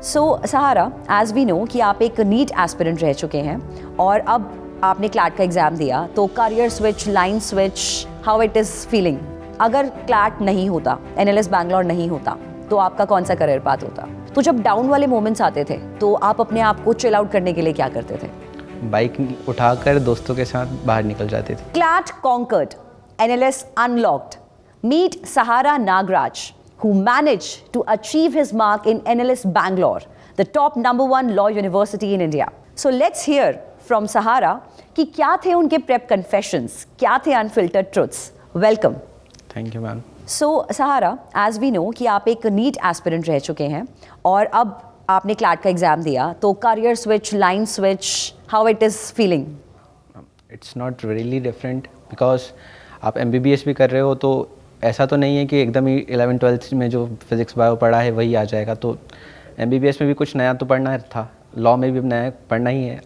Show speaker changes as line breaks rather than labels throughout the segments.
So Sahara, as we know कि आप एक नीट एस्पिरेंट रह चुके हैं और अब आपने क्लैट का एग्जाम दिया, तो career switch, line switch, how it is feeling? अगर क्लैट नहीं होता, एनएलएस बैंगलोर नहीं होता, तो आपका कौन सा करियर पाथ होता? तो जब डाउन वाले मोमेंट्स आते थे तो आप अपने आप को चिल आउट करने के लिए क्या करते थे?
बाइक उठाकर दोस्तों के साथ बाहर निकल जाते थे।
CLAT conquered, NLS unlocked. Meet Sahara Nagraj, who managed to achieve his mark in NLS Bangalore, the top #1 law university in India. So let's hear from Sahara कि क्या थे उनके prep confessions, क्या थे unfiltered truths. Welcome.
Thank you ma'am.
So Sahara, as we know कि आप एक NEET aspirant रह चुके हैं और अब आपने क्लैट का एग्जाम दिया, तो career switch, line switch, how it is feeling?
It's not really different because आप MBBS भी कर रहे हो, तो ऐसा तो नहीं है कि एकदम ही 11th-12th में जो फिज़िक्स बायो पढ़ा है वही आ जाएगा। तो MBBS में भी कुछ नया तो पढ़ना था, लॉ में भी नया पढ़ना ही है।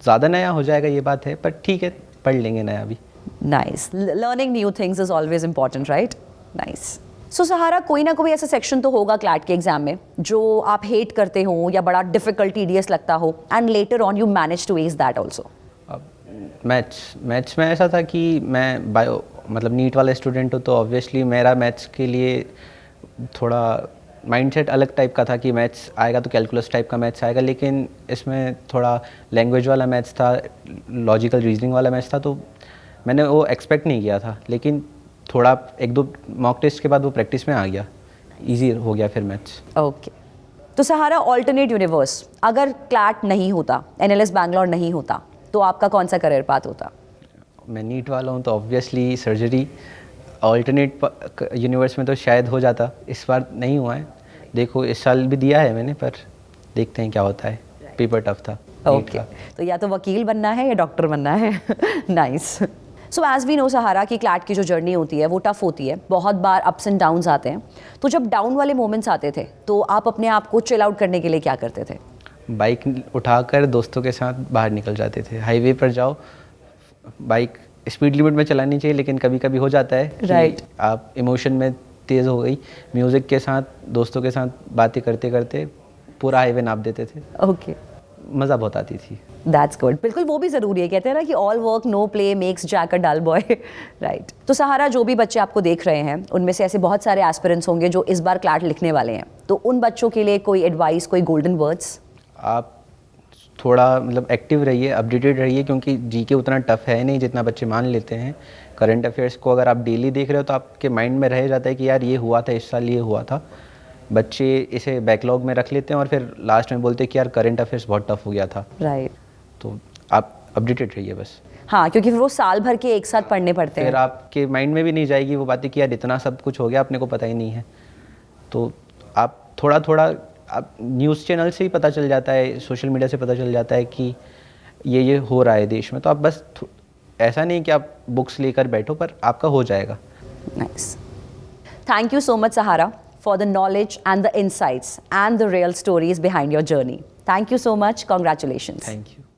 ज़्यादा नया हो जाएगा ये बात है, पर ठीक है, पढ़ लेंगे नया भी।
Nice, learning new things is always important, right? Nice. So Sahara, कोई ना कोई ऐसा सेक्शन तो होगा क्लैट के एग्जाम में जो आप हेट करते हो या बड़ा डिफिकल्ट, टीडियस लगता हो, and later on you manage to ace that also.
Maths में ऐसा था कि मैं बायो मतलब नीट वाला स्टूडेंट हूँ, तो ऑब्वियसली मेरा मैथ्स के लिए थोड़ा माइंडसेट अलग टाइप का था कि मैथ्स आएगा तो कैलकुलस टाइप का मैथ्स आएगा, लेकिन इसमें थोड़ा लैंग्वेज वाला मैथ्स था, लॉजिकल रीजनिंग वाला मैथ्स था, तो मैंने वो एक्सपेक्ट नहीं किया था। लेकिन थोड़ा 1-2 मॉक टेस्ट के बाद वो प्रैक्टिस में आ गया, इजी हो गया फिर मैथ्स।
ओके। तो सहारा, ऑल्टरनेट यूनिवर्स, अगर क्लैट नहीं होता, NLS बैंगलोर नहीं होता, तो आपका कौन सा करियर पाथ होता?
मैं नीट वाला हूँ तो ऑब्वियसली सर्जरी। ऑल्टरनेट यूनिवर्स में तो शायद हो जाता, इस बार नहीं हुआ है। देखो, इस साल भी दिया है मैंने, पर देखते हैं क्या होता है। पेपर टफ था।
ओके, तो या तो वकील बनना है या डॉक्टर बनना है। Nice. So as we know Sahara कि क्लैट की जो जर्नी होती है वो टफ होती है, बहुत बार अप्स एंड डाउन्स आते हैं। तो जब डाउन वाले मोमेंट्स आते थे तो आप अपने आप को चिल आउट करने के लिए क्या करते थे?
बाइक उठाकर दोस्तों के साथ बाहर निकल जाते थे। हाईवे पर जाओ, बाइक स्पीड लिमिट में चलानी चाहिए, लेकिन कभी कभी हो जाता है
राइट,
आप इमोशन में तेज़ हो गई, म्यूज़िक के साथ दोस्तों के साथ बातें करते करते पूरा हाईवे नाप देते थे।
ओके,
मज़ा बहुत आती थी।
That's good. बिल्कुल, वो भी ज़रूरी है। कहते हैं ना कि all work no play makes Jack a dull boy, right? तो सहारा, जो भी बच्चे आपको देख रहे हैं उनमें से ऐसे बहुत सारे एस्पिरेंट्स होंगे जो इस बार क्लैट लिखने वाले हैं, तो उन बच्चों के लिए कोई एडवाइस, कोई गोल्डन वर्ड्स?
आप थोड़ा मतलब एक्टिव रहिए, अपडेटेड रहिए, क्योंकि जीके उतना टफ है नहीं जितना बच्चे मान लेते हैं। करंट अफेयर्स को अगर आप डेली देख रहे हो तो आपके माइंड में रह जाता है कि यार ये हुआ था, इस साल ये हुआ था। बच्चे इसे बैकलॉग में रख लेते हैं और फिर लास्ट में बोलते हैं कि यार करंट अफेयर्स बहुत टफ हो गया था।
राइट,
तो आप अपडेटेड रहिए बस।
हाँ, क्योंकि फिर वो साल भर के एक साथ पढ़ने पड़ते हैं।
फिर आपके माइंड में भी नहीं जाएगी वो बातें कि यार इतना सब कुछ हो गया, अपने को पता ही नहीं है। तो आप थोड़ा थोड़ा, आप न्यूज़ चैनल से ही पता चल जाता है, सोशल मीडिया से पता चल जाता है कि ये हो रहा है देश में। तो आप बस ऐसा नहीं कि आप बुक्स लेकर बैठो, पर आपका हो जाएगा।
Nice. Thank you so much Sahara for the knowledge and the insights and the real stories behind your journey. Thank you so much. Congratulations.
Thank you.